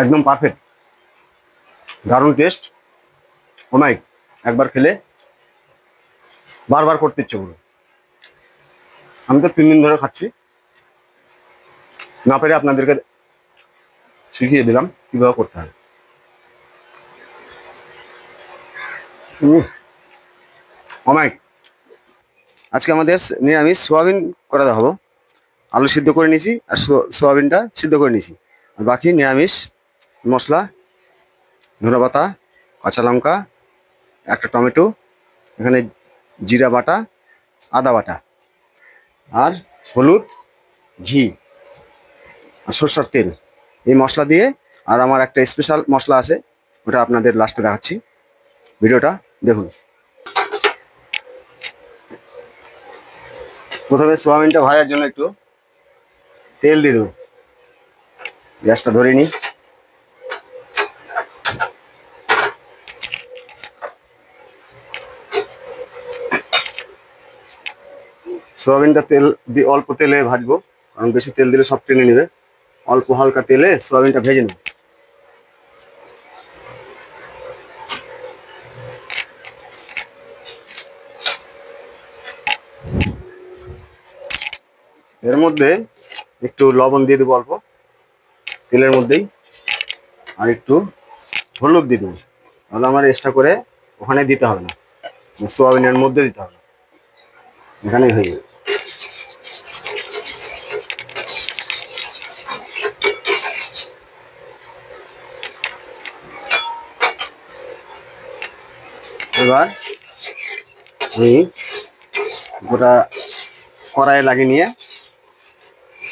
একদম পারফেক্ট, দারুণ টেস্ট। ওমাই, একবার খেলে বারবার করতে ইচ্ছে করবে। আমি তো 3 দিন ধরে খাচ্ছি, না পেরে আপনাদেরকে শিখিয়ে দিলাম কিভাবে করতে হয়। ওমাই, আজকে আমাদের নিরামিষ সোয়াবিন করে দেখাবো। আলু সিদ্ধ করে নিয়েছি আর সোয়াবিনটা সিদ্ধ করে নিয়েছি, আর বাকি নিরামিষ মশলা, ধনেপাতা, কাঁচা লঙ্কা, একটা টমেটো, এখানে জিরা বাটা, আদা বাটা, আর হলুদ, ঘি আর সরষের তেল, এই মশলা দিয়ে। আর আমার একটা স্পেশাল মশলা আছে, ওটা আপনাদের লাস্টে দেখাচ্ছি, ভিডিওটা দেখুন। প্রথমে সোয়াবিনটা ভাজার জন্য একটু তেল দিয়ে দেবো। গ্যাসটা ধরে নিই। সোয়াবিনটা তেল দিয়ে অল্প তেলে ভাজবো, কারণ বেশি তেল দিলে সব টেনে নেবে। অল্প হালকা তেলে সোয়াবিনটা ভেজে নেব। এর মধ্যে একটু লবণ দিয়ে দেবো অল্প তেলের মধ্যেই, আর একটু হলুদ দিয়ে দেবো। তাহলে আমার এক্সট্রা করে ওখানে দিতে হবে না, সোয়াবিনের মধ্যে দিতে হবে, এখানেই হয়ে যাবে। এবার আমি গোটা কড়াইয়ে লাগিয়ে নিয়ে,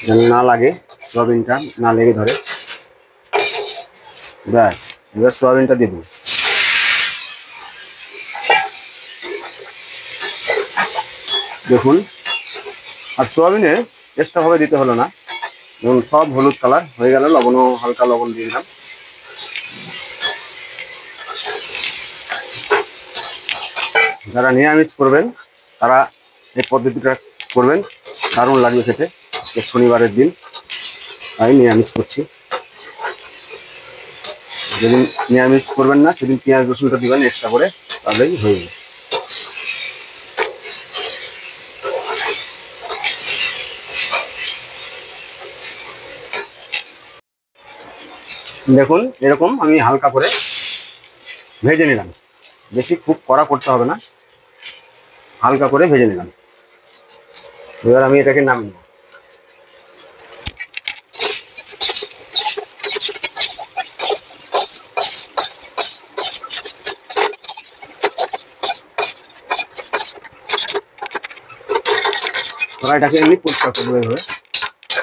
যেন না লাগে, সোয়াবিনটা না লেগে ধরে, ব্যাস। এবার সোয়াবিনটা দিয়ে দেবো। দেখুন, আর সোয়াবিনে এক্সট্রা ভাবে দিতে হলো না, যেমন সব হলুদ কালার হয়ে গেল, লবণও হালকা লবণ দিয়ে দিলাম। যারা নিরামিষ করবেন তারা এই পদ্ধতিটা করবেন, দারুণ লাগবে খেতে। শনিবারের দিন তাই নিরামিষ করছি। যেদিন নিরামিষ করবেন না সেদিন পেঁয়াজ রসুনটা দিবেন এক্সট্রা করে, তাহলেই হয়ে যাবে। দেখুন, এরকম আমি হালকা করে ভেজে নিলাম, বেশি খুব কড়া করতে হবে না, হালকা করে ভেজে নিলাম। এবার আমি এটাকে নামিয়ে নেব। কড়াইটাকে এমনি পরিষ্কার করবো, এভাবে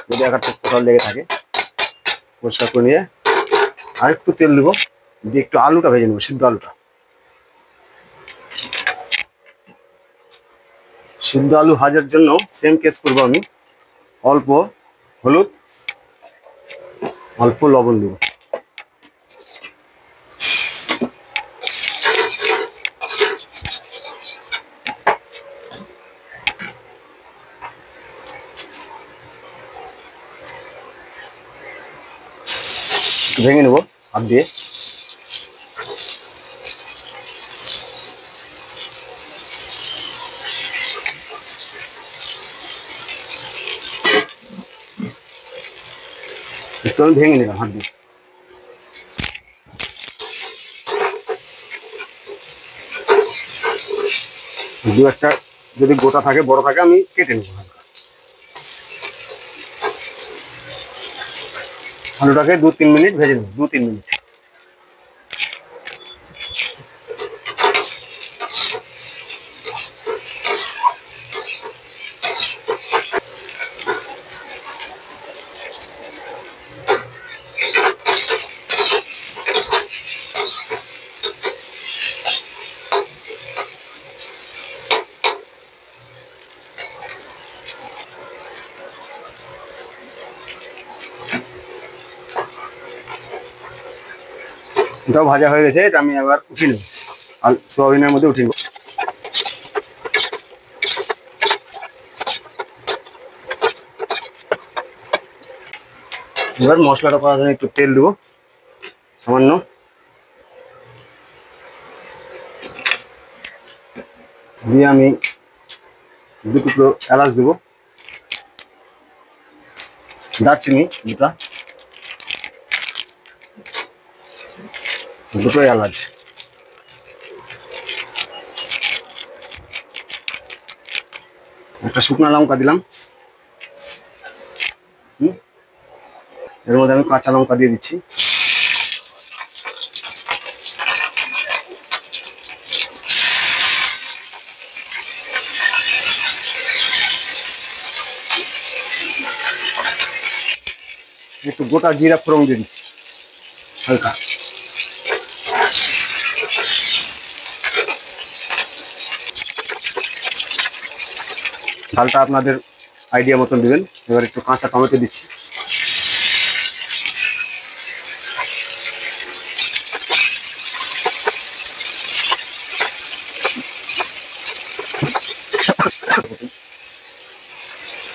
যদি একটা কোথাও লেগে থাকে পরিষ্কার করে নিয়ে আর একটু তেল দেবো, দিয়ে একটু আলুটা ভেজে নেবো, সিদ্ধ আলুটা। সিদ্ধ আলু ভাজার জন্য সেম কেস করবো আমি, অল্প হলুদ, অল্প লবণ দেবো। ভেঙে নেবো হাত দিয়ে। একটু আমি ভেঙে নিলাম হাত দিয়ে। দু একটা যদি গোটা থাকে, বড় থাকে, আমি কেটে নেবো হালকা। আলুটাকে 2-3 মিনিট ভেজে নেবো, 2-3 মিনিট। এটাও ভাজা হয়ে গেছে, এটা আমি আবার উঠিয়ে নেব, আর সোয়াবিনের মধ্যে উঠিয়ে নেব। এবার মশলাটা করার জন্য একটু তেল দেবো সামান্য, দিয়ে আমি 2 টুকরো এলাচ দেবো, দারচিনি দুটো এলাচ, একটা শুকনো লঙ্কা দিলাম, এর মধ্যে আমি কাঁচা লঙ্কা দিয়ে দিচ্ছি, একটু গোটা জিরা ফোড়ন দিয়ে দিচ্ছি হালকা, ঝালটা আপনাদের আইডিয়া মতন দিবেন। এবার একটু কাঁচা টমেটো দিচ্ছি,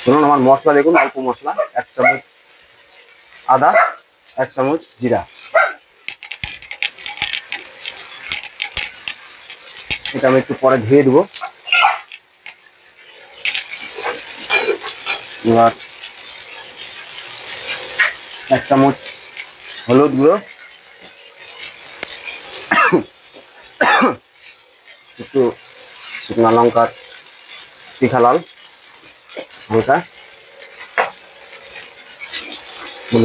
ধরুন আমার মশলা দেখুন, অল্প মশলা, 1 চামচ আদা, 1 চামচ জিরা, এটা আমি একটু পরে ধুয়ে দেবো। এবার 1 চামচ হলুদ গুঁড়ো, একটু শুকনো লঙ্কার তিখা লাল হালকা,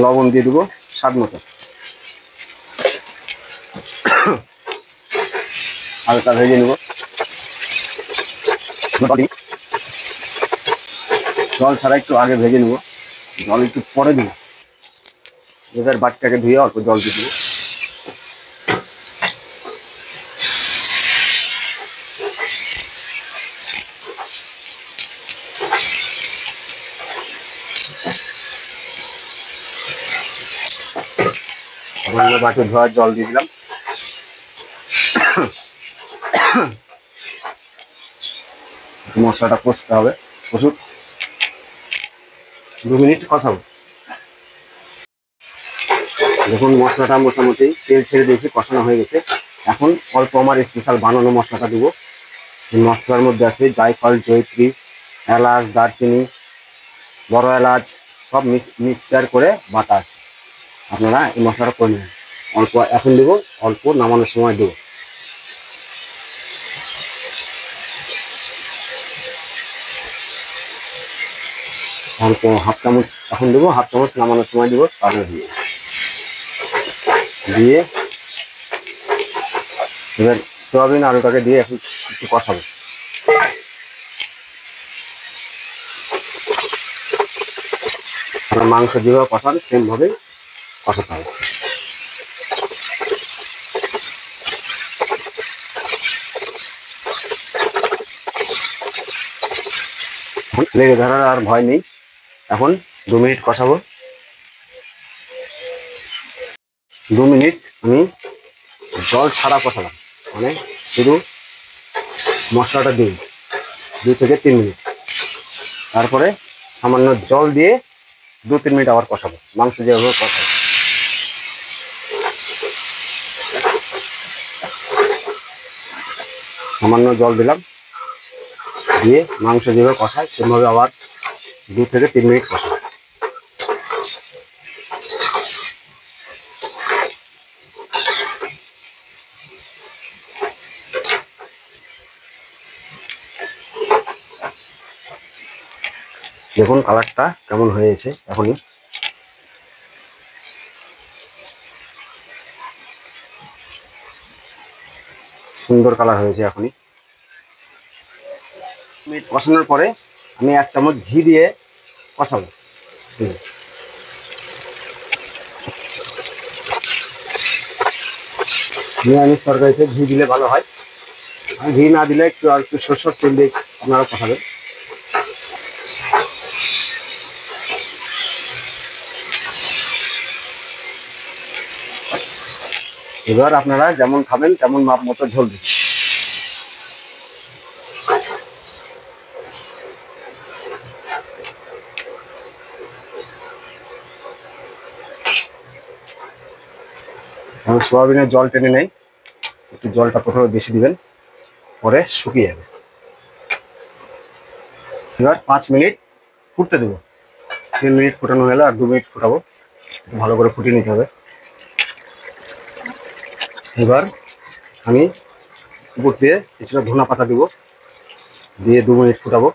লবণ দিয়ে দেবো স্বাদ মতো, হালকা ভেজে নেব। জল ছাড়া একটু আগে ভেজে নেব, জল একটু পরে দেবো। এবার বাটিটাকে ধুয়ে অল্প জল দিয়ে দেবো, বাটি ধোয়ার জল দিয়ে দিলাম, মশলাটা কষতে হবে, কষুক, 2 মিনিট কষাবো। দেখুন মশলাটা মোটামুটি তেল ছেড়ে দিয়েছি, কষানো হয়ে গেছে। এখন অল্প আমার স্পেশাল বানানো মশলাটা দেবো। মশলার মধ্যে আছে জায়ফল, জয়িত্রী, এলাচ, দারচিনি, বড় এলাচ, সব মিক্সচার করে বাটা আছে। আপনারা এই মশলাটা করে নেবেন। অল্প এখন দেবো, অল্প নামানোর সময় দেবো। অল্প 1/2 চামচ এখন দেবো, 1/2 চামচ নামানোর সময় দেবো, তাহলে দিয়ে এবার সয়াবিন আলুটাকে দিয়ে এখন একটু কষাবো। মাংস যেভাবে কষান সেম ভাবে কষাতে হবে। লেগে ধরার আর ভয় নেই। এখন 2 মিনিট কষাবো। 2 মিনিট আমি জল ছাড়া কষালাম, মানে শুধু মশলাটা দিই, 2 থেকে 3 মিনিট। তারপরে সামান্য জল দিয়ে 2-3 মিনিট আবার কষাবো, মাংস যেভাবে কষাবো। সামান্য জল দিলাম, দিয়ে মাংস যেভাবে কষায় সেভাবে আবার 2 থেকে 3 মিনিট কষাবো। দেখুন কালারটা কেমন হয়েছে, এখনই সুন্দর কালার হয়েছে। এখনই মিনিট কষানোর পরে আমি 1 চামচ ঘি দিয়ে কষাবো। নিরামিষ তরকারিতে ঘি দিলে ভালো হয়, ঘি না দিলে একটু আর একটু সরষের তেল দিয়ে আপনারা কষাবেন। এবার আপনারা যেমন খাবেন তেমন মাপ মতো ঝোল দিন। এবং সোয়াবিনের জল টেনে নেয়, একটু জলটা প্রথমে বেশি দিবেন, পরে শুকিয়ে যাবে। এবার 5 মিনিট ফুটতে দেবো। 3 মিনিট ফুটানো হলে আর 2 মিনিট ফুটাবো, ভালো করে ফুটিয়ে নিতে হবে। এবার আমি উপর দিয়ে কিছুটা ধনা পাতা দিব, দিয়ে 2 মিনিট ফুটাবো।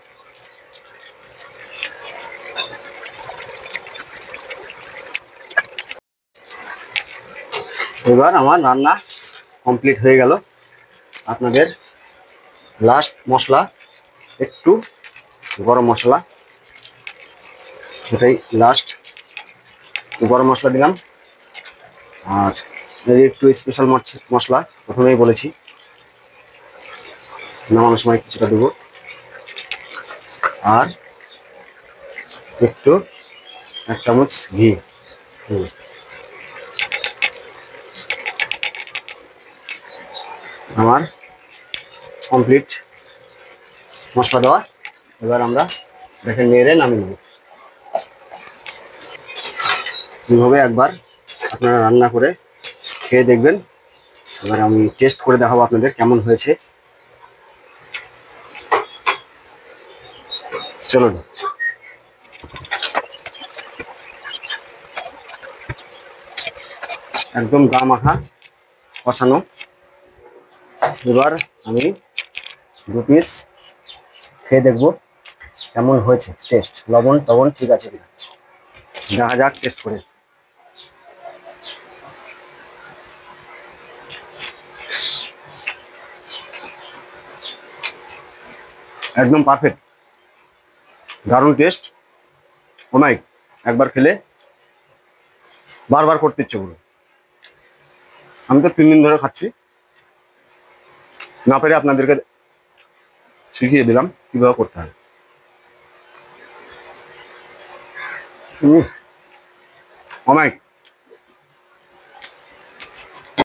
এবার আমার রান্না কমপ্লিট হয়ে গেল। আপনাদের লাস্ট মশলা একটু গরম মশলা, এটাই লাস্ট গরম মশলা দিলাম। আর একটু স্পেশাল মশলা প্রথমেই বলেছি, নামানোর সময় কিছুটা দেবো। আর একটু 1 চামচ ঘি। আমার কমপ্লিট মশলা দেওয়া। এবার আমরা দেখে নেড়ে নামিয়ে নেব। এইভাবে একবার আপনারা রান্না করে খেয়ে দেখবেন। এবার আমি টেস্ট করে দেখাবো আপনাদের কেমন হয়েছে। চলুন। একদম গা মাখা কষানো। এবার আমি 2 পিস খেয়ে দেখবো কেমন হয়েছে, টেস্ট লবণ টবণ ঠিক আছে কিনা, দেখা যাক টেস্ট করে। একদম পারফেক্ট, দারুণ টেস্ট। ওমাই, একবার খেলে বারবার করতে ইচ্ছে করবে। আমি তো 3 দিন ধরে খাচ্ছি, না পেরে আপনাদেরকে শিখিয়ে দিলাম কিভাবে করতে হয়। ওমাই